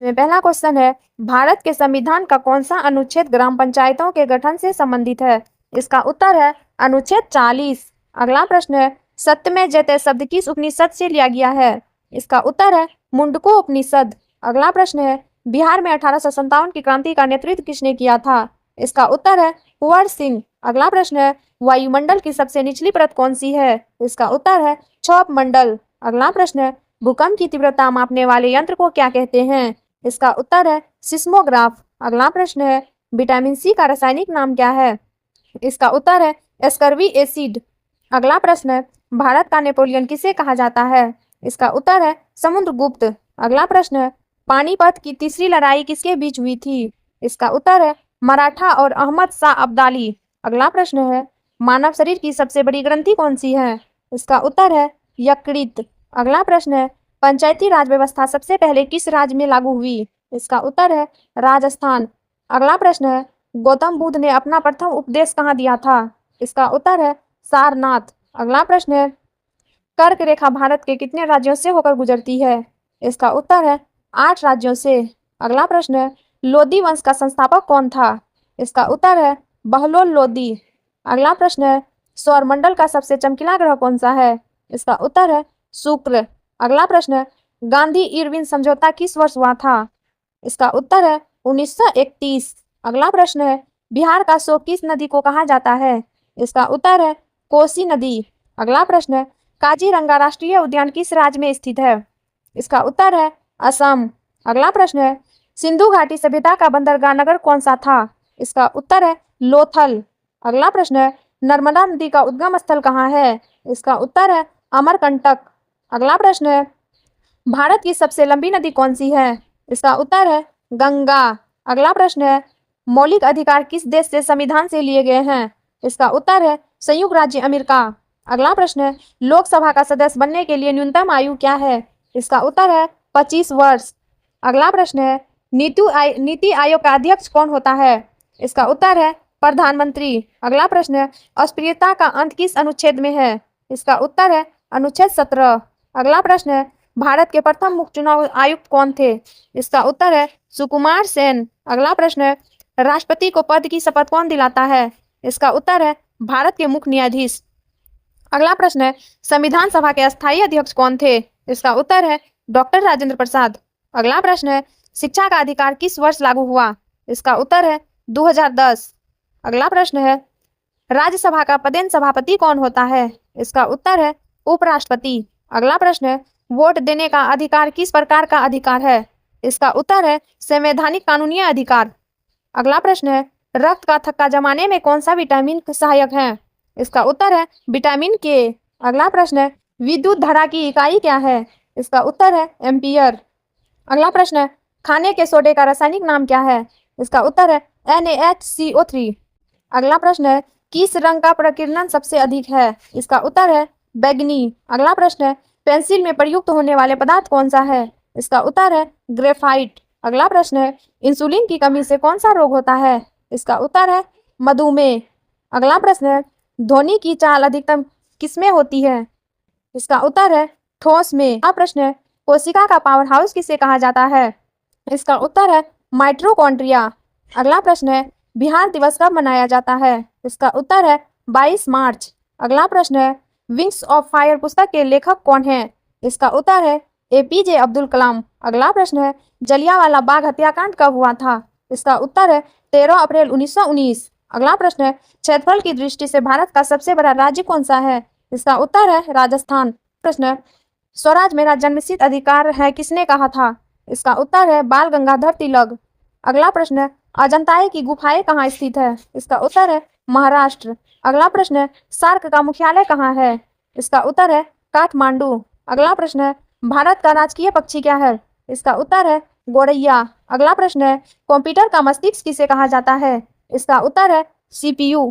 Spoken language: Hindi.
में पहला क्वेश्चन है, भारत के संविधान का कौन सा अनुच्छेद ग्राम पंचायतों के गठन से संबंधित है? इसका उत्तर है अनुच्छेद 40। अगला प्रश्न है, सत्यमेव जयते शब्द किस उपनिषद से लिया गया है? इसका उत्तर है मुंडको उपनिषद। अगला प्रश्न है, बिहार में 1857 की क्रांति का नेतृत्व किसने किया था? इसका उत्तर है कुंवर सिंह। अगला प्रश्न है, वायुमंडल की सबसे निचली परत कौन सी है? इसका उत्तर है क्षोभ मंडल। अगला प्रश्न है, भूकंप की तीव्रता मापने वाले यंत्र को क्या कहते हैं? इसका उत्तर है सिस्मोग्राफ। अगला प्रश्न है, विटामिन सी का रासायनिक नाम क्या है? इसका उत्तर है एस्कर्बिक एसिड। अगला प्रश्न है, भारत का नेपोलियन किसे कहा जाता है? इसका उत्तर है समुद्रगुप्त। अगला प्रश्न है, पानीपत की तीसरी लड़ाई किसके बीच हुई थी? इसका उत्तर है मराठा और अहमद शाह अब्दाली। अगला प्रश्न है, मानव शरीर की सबसे बड़ी ग्रंथि कौन सी है? इसका उत्तर है यकृत। अगला प्रश्न है, पंचायती राज व्यवस्था सबसे पहले किस राज्य में लागू हुई? इसका उत्तर है राजस्थान। अगला प्रश्न है, गौतम बुद्ध ने अपना प्रथम उपदेश कहाँ दिया था? इसका उत्तर है सारनाथ। अगला प्रश्न है, कर्क रेखा भारत के कितने राज्यों से होकर गुजरती है? इसका उत्तर है 8 राज्यों से। अगला प्रश्न है, लोदी वंश का संस्थापक कौन था? इसका उत्तर है बहलोल लोदी। अगला प्रश्न है, सौरमंडल का सबसे चमकीला ग्रह कौन सा है? इसका उत्तर है शुक्र। अगला प्रश्न है, गांधी इरविन समझौता किस वर्ष हुआ था? इसका उत्तर है 1931। अगला प्रश्न है, बिहार का शोक किस नदी को कहा जाता है? इसका उत्तर है कोसी नदी। अगला प्रश्न है, काजीरंगा राष्ट्रीय उद्यान किस राज्य में स्थित है? इसका उत्तर है असम। अगला प्रश्न है, सिंधु घाटी सभ्यता का बंदरगाह नगर कौन सा था? इसका उत्तर है लोथल। अगला प्रश्न है, नर्मदा नदी का उद्गम स्थल कहाँ है? इसका उत्तर है अमरकंटक। अगला प्रश्न है, भारत की सबसे लंबी नदी कौन सी है? इसका उत्तर है गंगा। अगला प्रश्न है, मौलिक अधिकार किस देश से संविधान से लिए गए हैं? इसका उत्तर है संयुक्त राज्य अमेरिका। अगला प्रश्न है, लोकसभा का सदस्य बनने के लिए न्यूनतम आयु क्या है? इसका उत्तर है 25 वर्ष। अगला प्रश्न है, नीति आयोग का अध्यक्ष कौन होता है? इसका उत्तर है प्रधानमंत्री। अगला प्रश्न है, अस्पृश्यता का अंत किस अनुच्छेद में है? इसका उत्तर है अनुच्छेद 17। अगला प्रश्न है, भारत के प्रथम मुख्य चुनाव आयुक्त कौन थे? इसका उत्तर है सुकुमार सेन। अगला प्रश्न है, राष्ट्रपति को पद की शपथ कौन दिलाता है? इसका उत्तर है भारत के मुख्य न्यायाधीश। अगला प्रश्न है, संविधान सभा के अस्थायी अध्यक्ष कौन थे? इसका उत्तर है डॉक्टर राजेंद्र प्रसाद। अगला प्रश्न है, शिक्षा का अधिकार किस वर्ष लागू हुआ? इसका उत्तर है 2010। अगला प्रश्न है, राज्यसभा का पदेन सभापति कौन होता है? इसका उत्तर है उपराष्ट्रपति। अगला प्रश्न है, वोट देने का अधिकार किस प्रकार का अधिकार है? इसका उत्तर है संवैधानिक कानूनी अधिकार। अगला प्रश्न है, रक्त का थक्का जमाने में कौन सा विटामिन सहायक है? इसका उत्तर है विटामिन के। अगला प्रश्न है, विद्युत धारा की इकाई क्या है? इसका उत्तर है एम्पियर। अगला प्रश्न है, खाने के सोडे का रासायनिक नाम क्या है? इसका उत्तर है NaHCO3। अगला प्रश्न है, किस रंग का प्रकीर्णन सबसे अधिक है? इसका उत्तर है बैंगनी। अगला प्रश्न है, पेंसिल में प्रयुक्त होने वाले पदार्थ कौन सा है? इसका उत्तर है ग्रेफाइट। अगला प्रश्न है, इंसुलिन की कमी से कौन सा रोग होता है? इसका उत्तर है मधुमेह। अगला प्रश्न है, ध्वनि की चाल अधिकतम किसमें होती है? इसका उत्तर है ठोस में। अगला प्रश्न है, कोशिका का पावर हाउस किसे कहा जाता है? इसका उत्तर है माइटोकॉन्ड्रिया। अगला प्रश्न है, बिहार दिवस कब मनाया जाता है? इसका उत्तर है 22 मार्च। अगला प्रश्न है, विंग्स ऑफ फायर पुस्तक के लेखक कौन है? इसका उत्तर है APJ अब्दुल कलाम। अगला प्रश्न है, जलियांवाला बाग हत्याकांड कब हुआ था? इसका उत्तर है 13 अप्रैल 1919। अगला प्रश्न है, क्षेत्रफल की दृष्टि से भारत का सबसे बड़ा राज्य कौन सा है? इसका उत्तर है राजस्थान। प्रश्न है, स्वराज मेरा जन्मसिद्ध अधिकार है किसने कहा था? इसका उत्तर है बाल गंगाधर तिलक। अगला प्रश्न है, अजंता की गुफाएं कहाँ स्थित है? इसका उत्तर है महाराष्ट्र। अगला प्रश्न है, सार्क का मुख्यालय कहाँ है? इसका उत्तर है काठमांडू। अगला प्रश्न है, भारत का राजकीय पक्षी क्या है? इसका उत्तर है गौरैया। अगला प्रश्न है, कंप्यूटर का मस्तिष्क किसे कहा जाता है? इसका उत्तर है CPU।